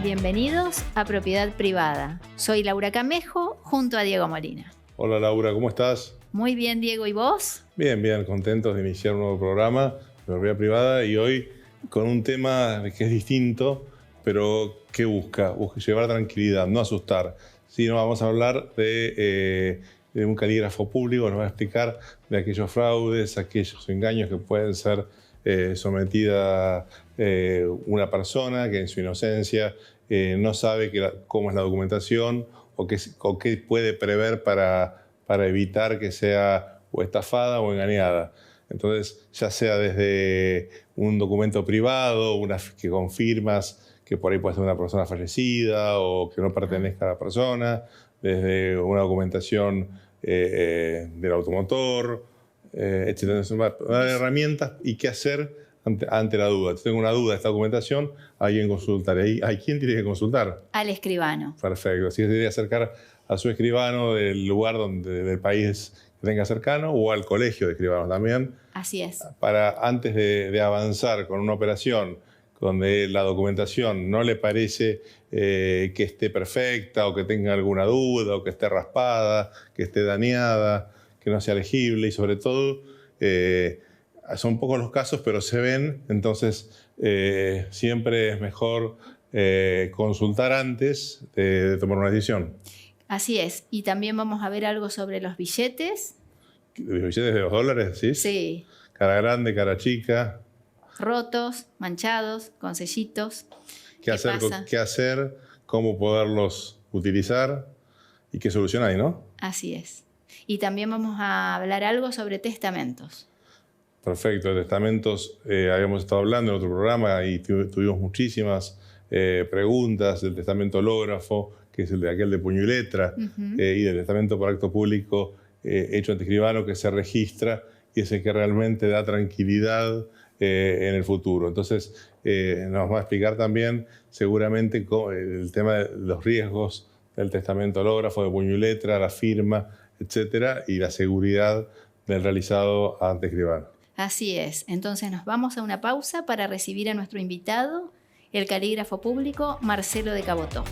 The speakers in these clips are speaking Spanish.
Bienvenidos a Propiedad Privada. Soy Laura Camejo junto a Diego Molina. Hola Laura, ¿cómo estás? Muy bien, Diego, ¿y vos? Bien, contentos de iniciar un nuevo programa de Propiedad Privada y hoy con un tema que es distinto, pero que busca llevar tranquilidad, no asustar. Sino vamos a hablar de un calígrafo público, nos va a explicar de aquellos fraudes, aquellos engaños que pueden ser sometida una persona que en su inocencia no sabe cómo es la documentación o qué puede prever para evitar que sea o estafada o engañada. Entonces, ya sea desde un documento privado, que confirmas que por ahí puede ser una persona fallecida o que no pertenezca a la persona, desde una documentación del automotor, etc. Entonces, va a dar herramientas y qué hacer ante la duda. Si tengo una duda de esta documentación, ¿a quién consultar? ¿A quién tiene que consultar? Al escribano. Perfecto. Así que se debe acercar a su escribano del lugar del país que tenga cercano o al colegio de escribanos también. Así es. Para antes de avanzar con una operación donde la documentación no le parece que esté perfecta o que tenga alguna duda o que esté raspada, que esté dañada, que no sea legible y sobre todo son pocos los casos pero se ven, entonces siempre es mejor consultar antes de tomar una decisión. Así es. Y también vamos a ver algo sobre los billetes. ¿Los billetes de $2, sí? Sí. Cara grande, cara chica. Rotos, manchados, con sellitos. ¿Qué hacer? ¿Cómo poderlos utilizar? ¿Y qué solución hay, no? Así es. Y también vamos a hablar algo sobre testamentos. Perfecto. De testamentos habíamos estado hablando en otro programa y tuvimos muchísimas preguntas del testamento hológrafo, que es aquel de puño y letra, y del testamento por acto público hecho ante escribano, que se registra y es el que realmente da tranquilidad en el futuro. Entonces, nos va a explicar también seguramente el tema de los riesgos del testamento hológrafo, de puño y letra, la firma, etcétera, y la seguridad del realizado ante escribano. Así es. Entonces nos vamos a una pausa para recibir a nuestro invitado, el calígrafo público Marcelo de Cabotó.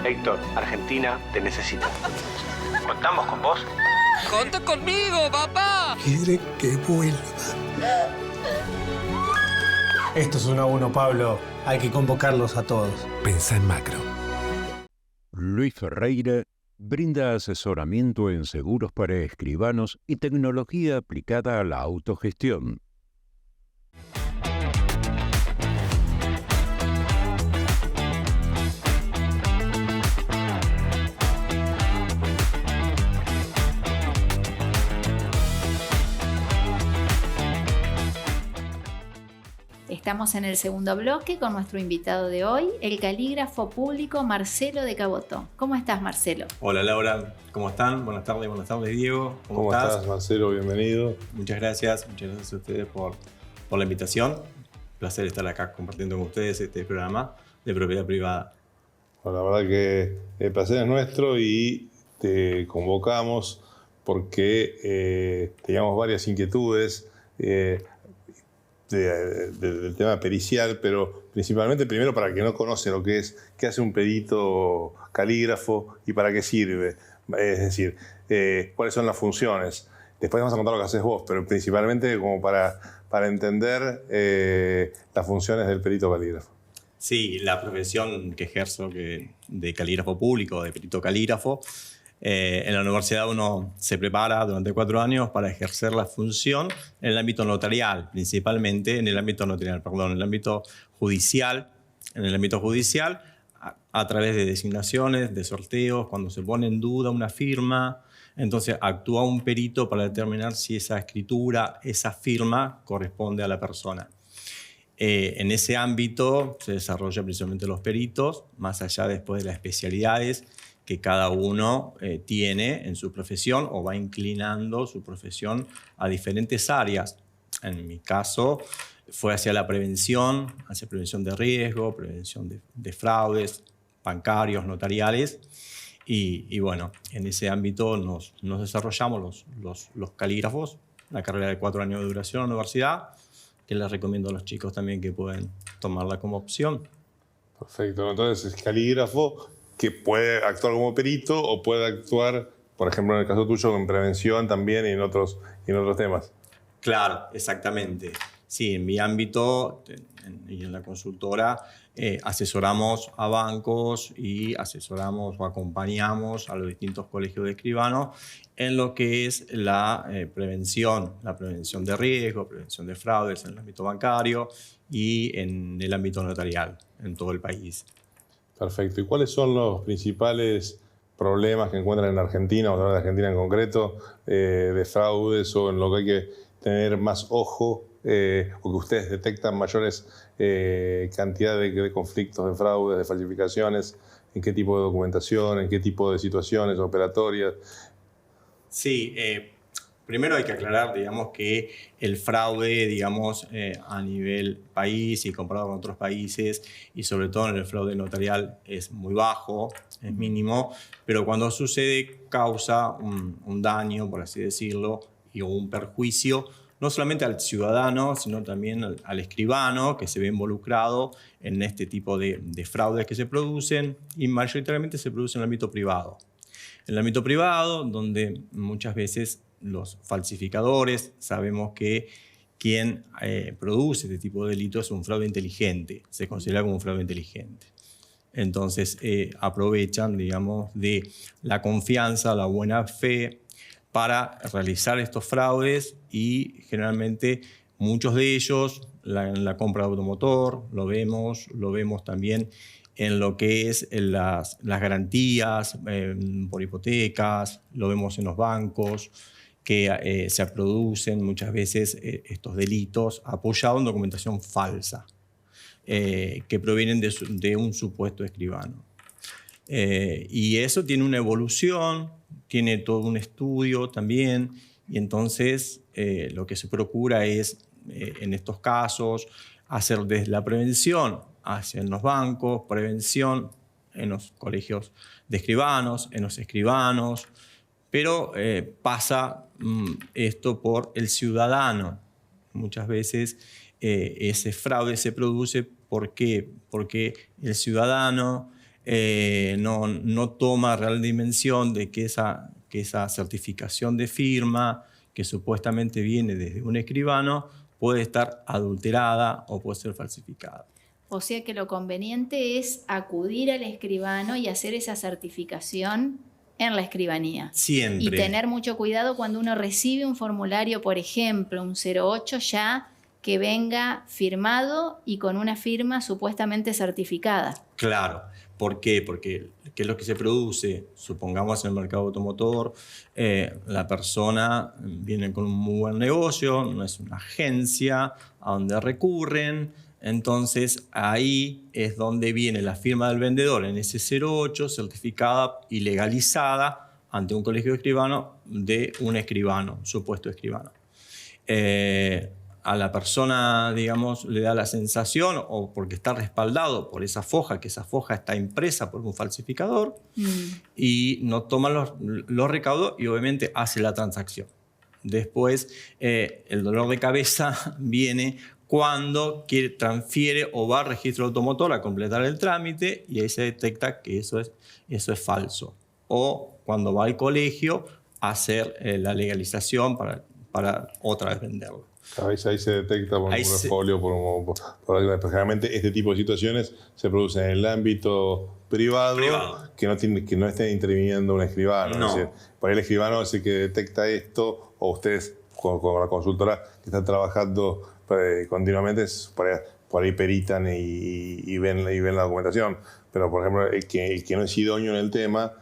Héctor, Argentina te necesita. ¿Contamos con vos? ¡Conta conmigo, papá! Quiere que vuelva. Esto es 1-1, Pablo. Hay que convocarlos a todos. Pensá en macro. Luis Ferreira brinda asesoramiento en seguros para escribanos y tecnología aplicada a la autogestión. Estamos en el segundo bloque con nuestro invitado de hoy, el calígrafo público Marcelo de Cabotó. ¿Cómo estás, Marcelo? Hola Laura, ¿cómo están? Buenas tardes Diego. ¿Cómo estás, Marcelo? Bienvenido. Muchas gracias a ustedes por la invitación. Un placer estar acá compartiendo con ustedes este programa de propiedad privada. Bueno, la verdad que el placer es nuestro y te convocamos porque teníamos varias inquietudes del tema pericial, pero principalmente primero para el que no conoce lo que es, qué hace un perito calígrafo y para qué sirve. Es decir, cuáles son las funciones. Después vamos a contar lo que haces vos, pero principalmente como para entender las funciones del perito calígrafo. Sí, la profesión que ejerzo de calígrafo público, de perito calígrafo, en la universidad uno se prepara durante 4 años para ejercer la función en el ámbito notarial, principalmente en el ámbito judicial. En el ámbito judicial, a través de designaciones, de sorteos, cuando se pone en duda una firma, entonces actúa un perito para determinar si esa escritura, esa firma, corresponde a la persona. En ese ámbito se desarrollan principalmente los peritos, más allá después de las especialidades que cada uno tiene en su profesión o va inclinando su profesión a diferentes áreas. En mi caso fue hacia la prevención, hacia prevención de riesgo, prevención de fraudes bancarios, notariales. Y bueno, en ese ámbito nos desarrollamos los calígrafos, la carrera de 4 años de duración en la universidad, que les recomiendo a los chicos también que pueden tomarla como opción. Perfecto, entonces es calígrafo que puede actuar como perito o puede actuar, por ejemplo, en el caso tuyo, en prevención también y en otros temas. Claro, exactamente. Sí, en mi ámbito y en la consultora asesoramos a bancos y asesoramos o acompañamos a los distintos colegios de escribanos en lo que es la prevención de riesgo, prevención de fraudes en el ámbito bancario y en el ámbito notarial en todo el país. Perfecto. ¿Y cuáles son los principales problemas que encuentran en Argentina, vamos a hablar de Argentina en concreto, de fraudes o en lo que hay que tener más ojo o que ustedes detectan mayores cantidades de conflictos, de fraudes, de falsificaciones? ¿En qué tipo de documentación, en qué tipo de situaciones operatorias? Sí, primero hay que aclarar, digamos, que el fraude, digamos, a nivel país y comparado con otros países, y sobre todo en el fraude notarial, es muy bajo, es mínimo, pero cuando sucede causa un daño, por así decirlo, y un perjuicio, no solamente al ciudadano, sino también al escribano, que se ve involucrado en este tipo de fraudes que se producen, y mayoritariamente se produce en el ámbito privado. En el ámbito privado, donde muchas veces los falsificadores, sabemos que quien produce este tipo de delitos es un fraude inteligente, se considera como un fraude inteligente. Entonces aprovechan, digamos, de la confianza, la buena fe para realizar estos fraudes, y generalmente muchos de ellos, en la compra de automotor, lo vemos también en lo que es las garantías por hipotecas, lo vemos en los bancos, que se producen muchas veces estos delitos apoyados en documentación falsa, que provienen de un supuesto escribano. Y eso tiene una evolución, tiene todo un estudio también, y entonces lo que se procura es, en estos casos, hacer desde la prevención hacia los bancos, prevención en los colegios de escribanos, en los escribanos, pero pasa esto por el ciudadano. Muchas veces ese fraude se produce, ¿por qué? Porque el ciudadano no toma real dimensión de que esa certificación de firma, que supuestamente viene desde un escribano, puede estar adulterada o puede ser falsificada. O sea que lo conveniente es acudir al escribano y hacer esa certificación en la escribanía. Siempre. Y tener mucho cuidado cuando uno recibe un formulario, por ejemplo, un 08 ya, que venga firmado y con una firma supuestamente certificada. Claro. ¿Por qué? Porque ¿qué es lo que se produce? Supongamos en el mercado automotor, la persona viene con un muy buen negocio, no es una agencia a donde recurren, Entonces ahí es donde viene la firma del vendedor en ese 08, certificada y legalizada ante un colegio de escribanos de un escribano, un supuesto escribano. A la persona, digamos, le da la sensación, o porque está respaldado por esa foja, que esa foja está impresa por un falsificador, y no toma los recaudos y obviamente hace la transacción. Después, el dolor de cabeza viene cuando transfiere o va al registro automotor a completar el trámite y ahí se detecta que eso es falso. O cuando va al colegio a hacer la legalización para otra vez venderlo. Ahí se detecta por un folio, generalmente este tipo de situaciones se producen en el ámbito privado. Que no esté interviniendo un escribano. No. Es decir, por ahí el escribano es el que detecta esto, o ustedes con la consultora que están trabajando continuamente, por ahí peritan y ven la documentación. Pero, por ejemplo, el que no es idóneo en el tema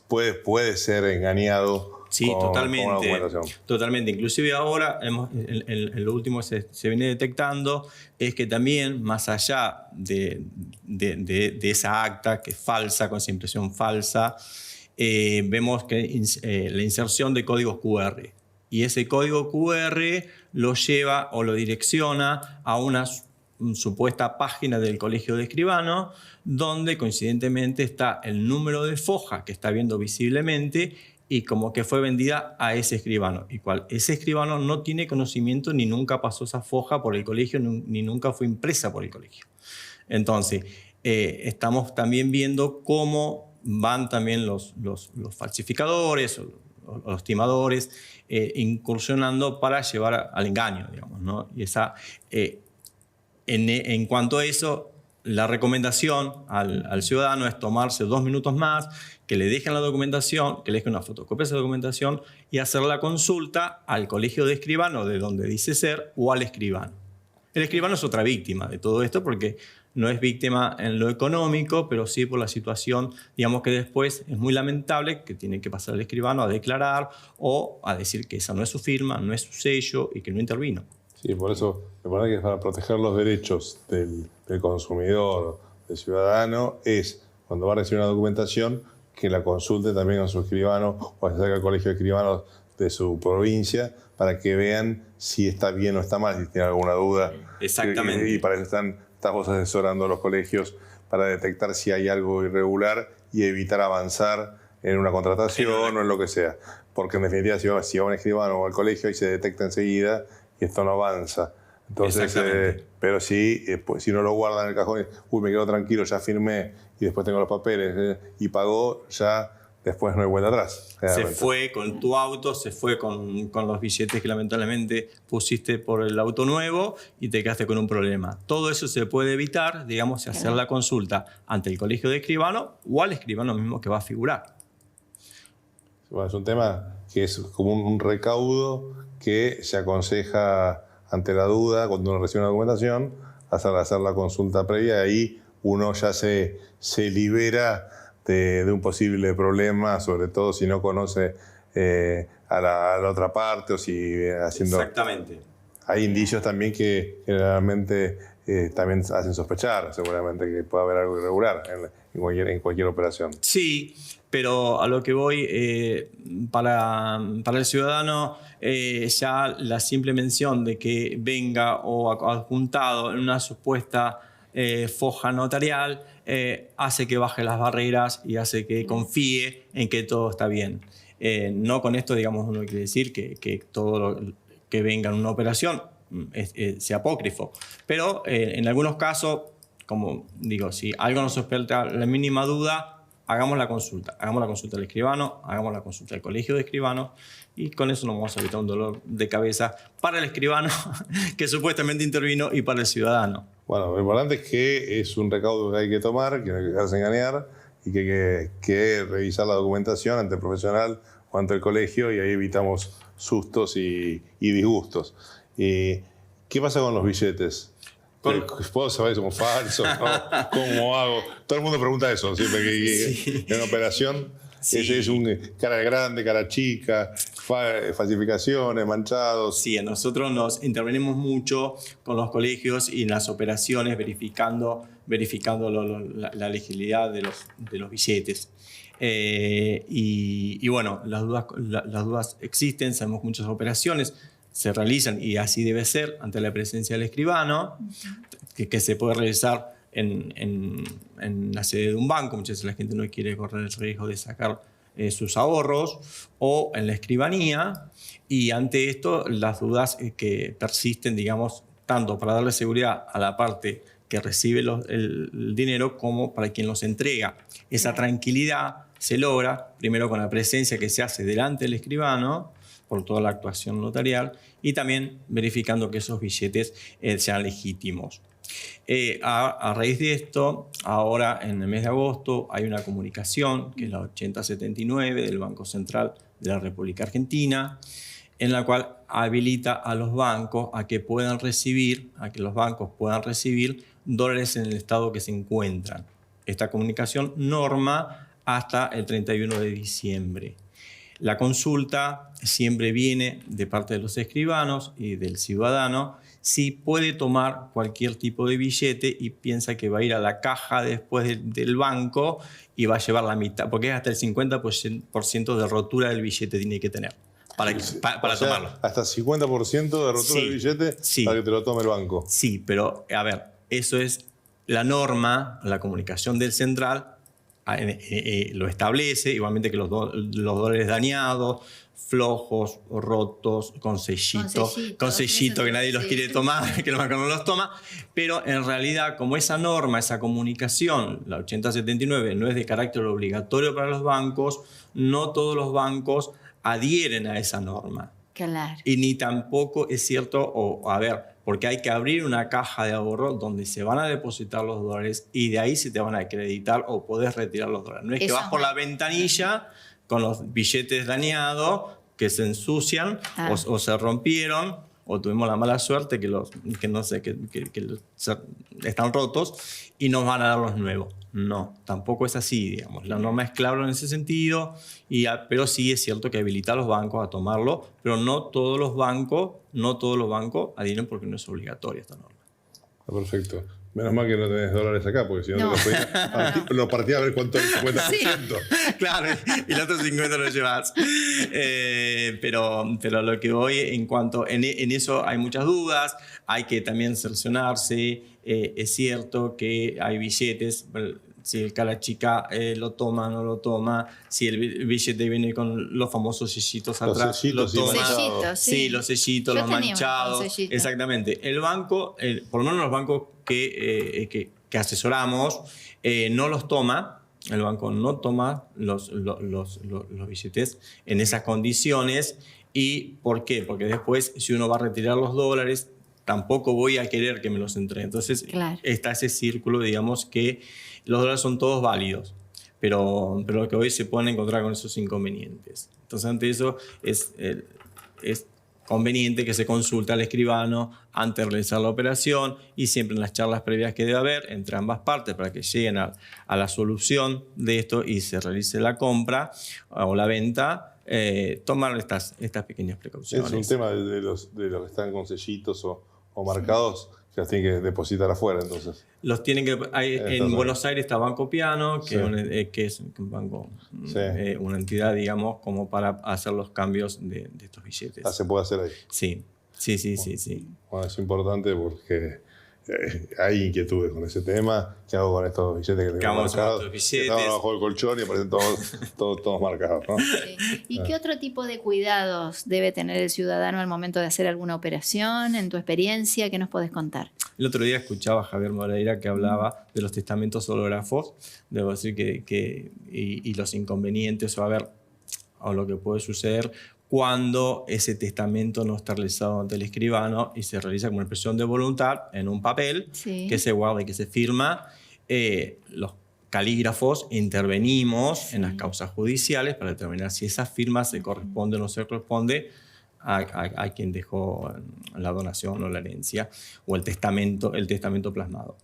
puede ser engañado. Sí, totalmente. Inclusive ahora, en lo último que se viene detectando es que también, más allá de esa acta que es falsa, con esa impresión falsa, vemos que la inserción de códigos QR. Y ese código QR lo lleva o lo direcciona a una supuesta página del Colegio de Escribanos, donde coincidentemente está el número de foja que está viendo visiblemente y como que fue vendida a ese escribano. Ese escribano no tiene conocimiento ni nunca pasó esa foja por el colegio, ni nunca fue impresa por el colegio. Entonces, estamos también viendo cómo van también los falsificadores, los timadores, incursionando para llevar al engaño, digamos, ¿no? Y en cuanto a eso, la recomendación al ciudadano es tomarse 2 minutos más, que le dejen la documentación, que le dejen una fotocopia de esa documentación y hacer la consulta al colegio de escribano de donde dice ser o al escribano. El escribano es otra víctima de todo esto porque no es víctima en lo económico, pero sí por la situación, digamos que después es muy lamentable que tiene que pasar el escribano a declarar o a decir que esa no es su firma, no es su sello y que no intervino. Sí, por eso me parece que para proteger los derechos del consumidor, del ciudadano, es cuando va a recibir una documentación que la consulte también a su escribano o acerque al colegio de escribanos de su provincia para que vean si está bien o está mal, si tienen alguna duda. Exactamente. Y para eso estamos asesorando a los colegios para detectar si hay algo irregular y evitar avanzar en una contratación o en lo que sea. Porque en definitiva, si va un escribano o al colegio y se detecta enseguida y esto no avanza. Entonces, pero sí, pues, si no lo guardan en el cajón, me quedo tranquilo, ya firmé y después tengo los papeles y pagó, ya después no hay vuelta atrás. Se fue con tu auto, se fue con los billetes que lamentablemente pusiste por el auto nuevo y te quedaste con un problema. Todo eso se puede evitar, digamos, hacer la consulta ante el colegio de escribano o al escribano mismo que va a figurar. Bueno, es un tema que es como un recaudo que se aconseja ante la duda, cuando uno recibe una documentación, hacer la consulta previa y ahí uno ya se libera de un posible problema, sobre todo si no conoce a la otra parte o si haciendo... Exactamente. Hay indicios también que generalmente también hacen sospechar seguramente que puede haber algo irregular en cualquier operación. Sí, pero a lo que voy, para el ciudadano, ya la simple mención de que venga o adjuntado en una supuesta foja notarial hace que baje las barreras y hace que confíe en que todo está bien. No con esto, digamos, uno quiere decir que todo lo que venga en una operación sea apócrifo, pero en algunos casos, como digo, si algo nos sospecha la mínima duda, hagamos la consulta al escribano, hagamos la consulta al colegio de escribanos y con eso nos vamos a evitar un dolor de cabeza para el escribano que supuestamente intervino y para el ciudadano. Bueno, lo importante es que es un recaudo que hay que tomar, que no hay que dejarse engañar y que hay que revisar la documentación ante el profesional o ante el colegio y ahí evitamos sustos y disgustos. ¿Qué pasa con los billetes? ¿Puedo saber si son falsos? ¿No? ¿Cómo hago? Todo el mundo pregunta eso siempre que en una operación. Ese es un cara grande, cara chica, falsificaciones, manchados. Sí, nosotros nos intervenimos mucho con los colegios y en las operaciones verificando la legibilidad de los billetes. Y bueno, las dudas existen, sabemos que muchas operaciones se realizan y así debe ser ante la presencia del escribano, que se puede realizar en la sede de un banco. Muchas veces la gente no quiere correr el riesgo de sacar sus ahorros, o en la escribanía, y ante esto las dudas que persisten, digamos, tanto para darle seguridad a la parte que recibe el dinero como para quien los entrega. Esa tranquilidad se logra primero con la presencia que se hace delante del escribano por toda la actuación notarial, y también verificando que esos billetes sean legítimos. A raíz de esto, ahora en el mes de agosto hay una comunicación, que es la 8079 del Banco Central de la República Argentina, en la cual habilita a los bancos a que los bancos puedan recibir dólares en el estado que se encuentran. Esta comunicación norma hasta el 31 de diciembre. La consulta siempre viene de parte de los escribanos y del ciudadano si puede tomar cualquier tipo de billete y piensa que va a ir a la caja después del banco y va a llevar la mitad, porque es hasta el 50% de rotura del billete tiene que tener para tomarlo. Hasta 50% de rotura del billete para que te lo tome el banco. Sí, pero a ver, eso es la norma, la comunicación del central lo establece, igualmente que los dólares dañados, flojos, rotos, con sellito que nadie los quiere tomar, que el banco no los toma, pero en realidad, como esa norma, esa comunicación, la 8079, no es de carácter obligatorio para los bancos, no todos los bancos adhieren a esa norma. Claro. Y ni tampoco es cierto, porque hay que abrir una caja de ahorro donde se van a depositar los dólares y de ahí se te van a acreditar o podés retirar los dólares. No es que vas por la ventanilla con los billetes dañados que se ensucian o se rompieron, o tuvimos la mala suerte que están rotos y nos van a dar los nuevos. No, tampoco es así, digamos. La norma es clara en ese sentido, pero sí es cierto que habilita a los bancos a tomarlo, pero no todos los bancos adhieren porque no es obligatoria esta norma. Perfecto. Menos mal que no tenés dólares acá, porque si no, lo partía a ver cuánto es el 50%. Sí, claro, y el otro 50% lo llevas. Pero lo que voy, en eso hay muchas dudas, hay que también cerciorarse. Es cierto que hay billetes, si el cara chica lo toma, no lo toma, si el billete viene con los famosos sellitos atrás, lo toma. Sí, los sellitos, los manchados. Exactamente. El banco, por lo menos los bancos que asesoramos, no los toma. El banco no toma los billetes en esas condiciones. ¿Y por qué? Porque después, si uno va a retirar los dólares, tampoco voy a querer que me los entregue. Entonces, está ese círculo, digamos, que los dólares son todos válidos, pero lo que hoy se pueden encontrar con esos inconvenientes. Entonces, ante eso es conveniente que se consulte al escribano antes de realizar la operación, y siempre en las charlas previas que debe haber entre ambas partes para que lleguen a la solución de esto y se realice la compra o la venta, tomar estas pequeñas precauciones. Es un tema de los que están con sellitos o marcados, que los tienen que depositar afuera, entonces. Los tienen que... en Buenos Aires está Banco Piano, que es un banco, una entidad, digamos, como para hacer los cambios de estos billetes. ¿Se puede hacer ahí? Sí. Bueno, es importante porque hay inquietudes con ese tema. ¿Qué hago con estos billetes que tengo marcados? Están bajo el colchón y aparecen todos marcados, ¿no? Sí. ¿Y qué otro tipo de cuidados debe tener el ciudadano al momento de hacer alguna operación? En tu experiencia, ¿qué nos podés contar? El otro día escuchaba a Javier Moreira que hablaba de los testamentos hológrafos. Debo decir y los inconvenientes o lo que puede suceder cuando ese testamento no está realizado ante el escribano y se realiza como una expresión de voluntad en un papel que se guarda y que se firma. Los calígrafos intervenimos en las causas judiciales para determinar si esa firma se corresponde o no se corresponde a quien dejó la donación o la herencia o el testamento plasmado.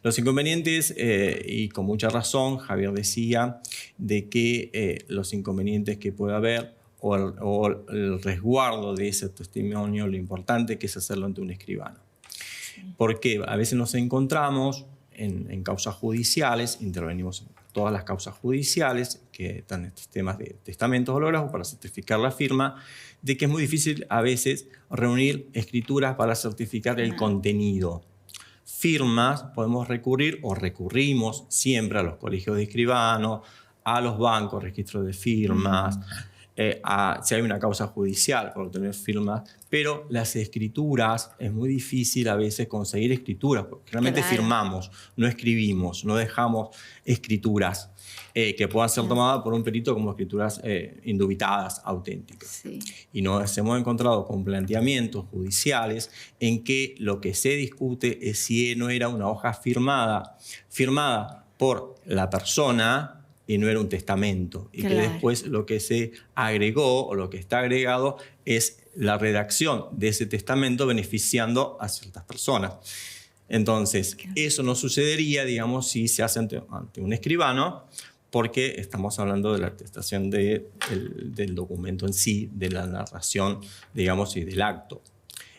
Los inconvenientes, y con mucha razón, Javier decía, de que los inconvenientes que puede haber o el resguardo de ese testimonio, lo importante que es hacerlo ante un escribano. Porque a veces nos encontramos en causas judiciales, intervenimos en todas las causas judiciales que están estos temas de testamentos hológrafos para certificar la firma, de que es muy difícil a veces reunir escrituras para certificar el contenido. Firmas podemos recurrir o recurrimos siempre a los colegios de escribanos, a los bancos, registros de firmas, si hay una causa judicial por obtener firmas, pero las escrituras es muy difícil a veces conseguir escrituras, porque realmente firmamos, no escribimos, no dejamos escrituras que puedan ser tomadas por un perito como escrituras indubitadas, auténticas. Sí. Y nos hemos encontrado con planteamientos judiciales en que lo que se discute es si no era una hoja firmada por la persona y no era un testamento. Y que después lo que se agregó o lo que está agregado es la redacción de ese testamento beneficiando a ciertas personas. Entonces, eso no sucedería, digamos, si se hace ante un escribano, porque estamos hablando de la atestación del documento en sí, de la narración, digamos, y del acto.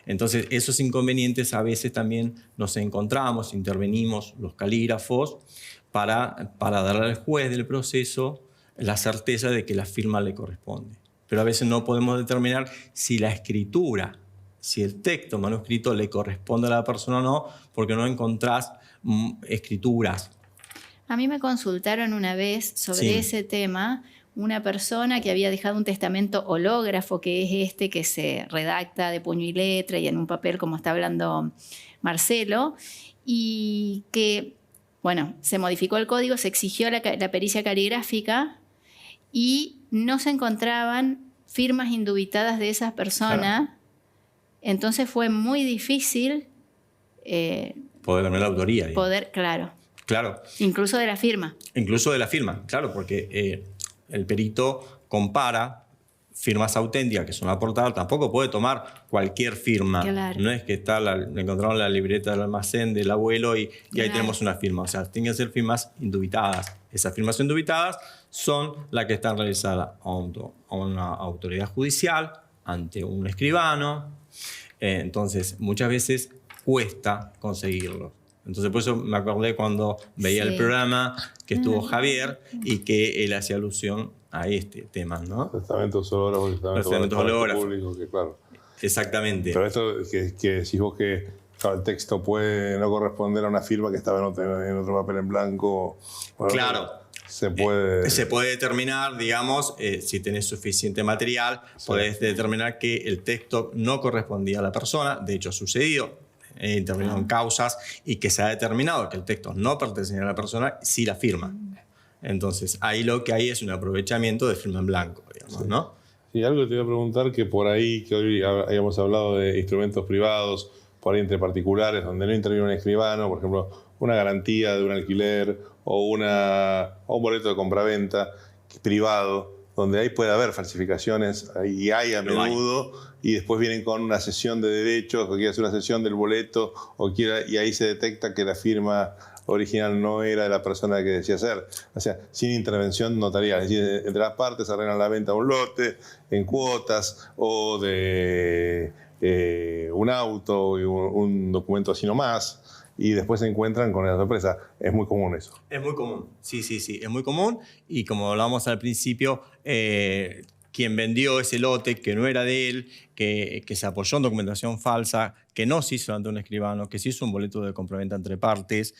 Entonces, esos inconvenientes a veces también nos encontramos, intervenimos los calígrafos, para darle al juez del proceso la certeza de que la firma le corresponde. Pero a veces no podemos determinar si la escritura, si el texto manuscrito le corresponde a la persona o no, porque no encontrás escrituras. A mí me consultaron una vez sobre ese tema una persona que había dejado un testamento hológrafo, que es este que se redacta de puño y letra y en un papel como está hablando Marcelo, y que... Bueno, se modificó el código, se exigió la pericia caligráfica y no se encontraban firmas indubitadas de esas personas. Claro. Entonces fue muy difícil poder tener la autoría. Claro. Incluso de la firma. Incluso de la firma, claro, porque el perito compara firmas auténticas que son aportadas, tampoco puede tomar cualquier firma. Claro. No es que encontraron la libreta del almacén del abuelo y ahí tenemos una firma. O sea, tienen que ser firmas indubitadas. Esas firmas indubitadas son las que están realizadas a una autoridad judicial, ante un escribano. Entonces, muchas veces cuesta conseguirlo. Entonces, por eso me acordé cuando veía el programa que estuvo Javier y que él hacía alusión a este tema, ¿no? Testamentos hológrafos públicos, que claro. Exactamente. Pero esto que decís vos que el texto puede no corresponder a una firma que estaba en otro papel en blanco. Bueno, claro. Se puede determinar, digamos, si tenés suficiente material, podés determinar que el texto no correspondía a la persona. De hecho, ha sucedido. Intervenido en causas y que se ha determinado que el texto no pertenecía a la persona, sí la firma. Entonces, ahí lo que hay es un aprovechamiento de firma en blanco, digamos, ¿no? Sí, algo que te iba a preguntar, que por ahí, que hoy habíamos hablado de instrumentos privados, por ahí entre particulares, donde no interviene un escribano, por ejemplo, una garantía de un alquiler o un boleto de compraventa privado, donde ahí puede haber falsificaciones, y hay a menudo, y después vienen con una cesión de derechos, o quiere hacer una cesión del boleto, y ahí se detecta que la firma original no era de la persona que decía ser. O sea, sin intervención notarial. Es decir, entre las partes arreglan la venta de un lote, en cuotas, o de un auto, y un documento así nomás, y después se encuentran con la sorpresa. Es muy común eso. Es muy común, sí, es muy común. Y como hablábamos al principio, quien vendió ese lote que no era de él, que se apoyó en documentación falsa, que no se hizo ante un escribano, que se hizo un boleto de compraventa entre partes,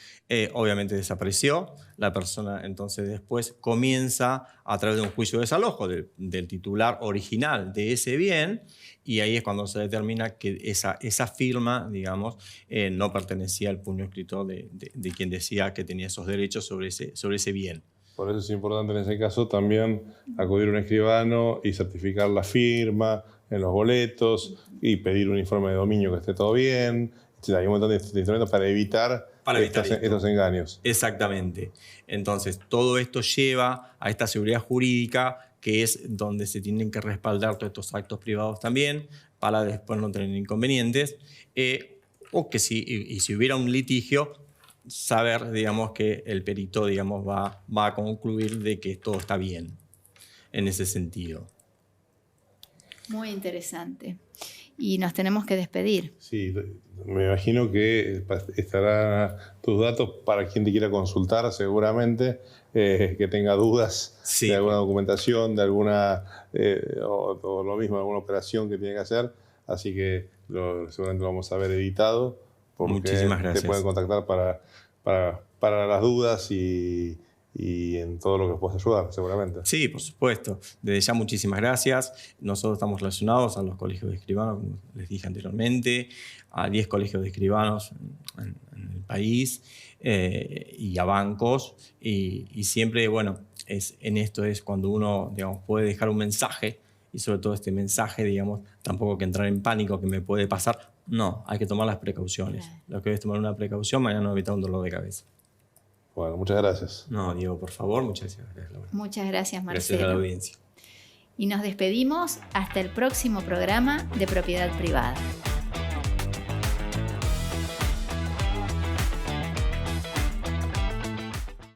obviamente desapareció. La persona entonces después comienza a través de un juicio de desalojo del titular original de ese bien, y ahí es cuando se determina que esa firma, digamos, no pertenecía al puño escrito de quien decía que tenía esos derechos sobre ese bien. Por eso es importante en ese caso también acudir a un escribano y certificar la firma en los boletos y pedir un informe de dominio que esté todo bien. Hay un montón de instrumentos para evitar estos engaños. Exactamente. Entonces, todo esto lleva a esta seguridad jurídica que es donde se tienen que respaldar todos estos actos privados también, para después no tener inconvenientes, o que si hubiera un litigio, saber, digamos, que el perito, digamos, va a concluir de que todo está bien en ese sentido. Muy interesante. Y nos tenemos que despedir. Sí, me imagino que estarán tus datos para quien te quiera consultar, seguramente, que tenga dudas Sí. de alguna documentación, de alguna, o lo mismo, alguna operación que tiene que hacer. Así que seguramente lo vamos a ver editado, porque Muchísimas gracias. te pueden contactar para las dudas y en todo lo que puedas ayudar, seguramente. Sí, por supuesto. Desde ya muchísimas gracias. Nosotros estamos relacionados a los colegios de escribanos, como les dije anteriormente, a 10 colegios de escribanos en el país y a bancos. Y siempre, bueno, esto es cuando uno, digamos, puede dejar un mensaje, y sobre todo este mensaje, digamos, tampoco hay que entrar en pánico que me puede pasar. No, hay que tomar las precauciones. Claro. Lo que es tomar una precaución, mañana evitar un dolor de cabeza. Bueno, muchas gracias. No, Diego, por favor, muchas gracias, Laura. Muchas gracias, Gracias a la Marcelo. audiencia. Y nos despedimos hasta el próximo programa de Propiedad Privada.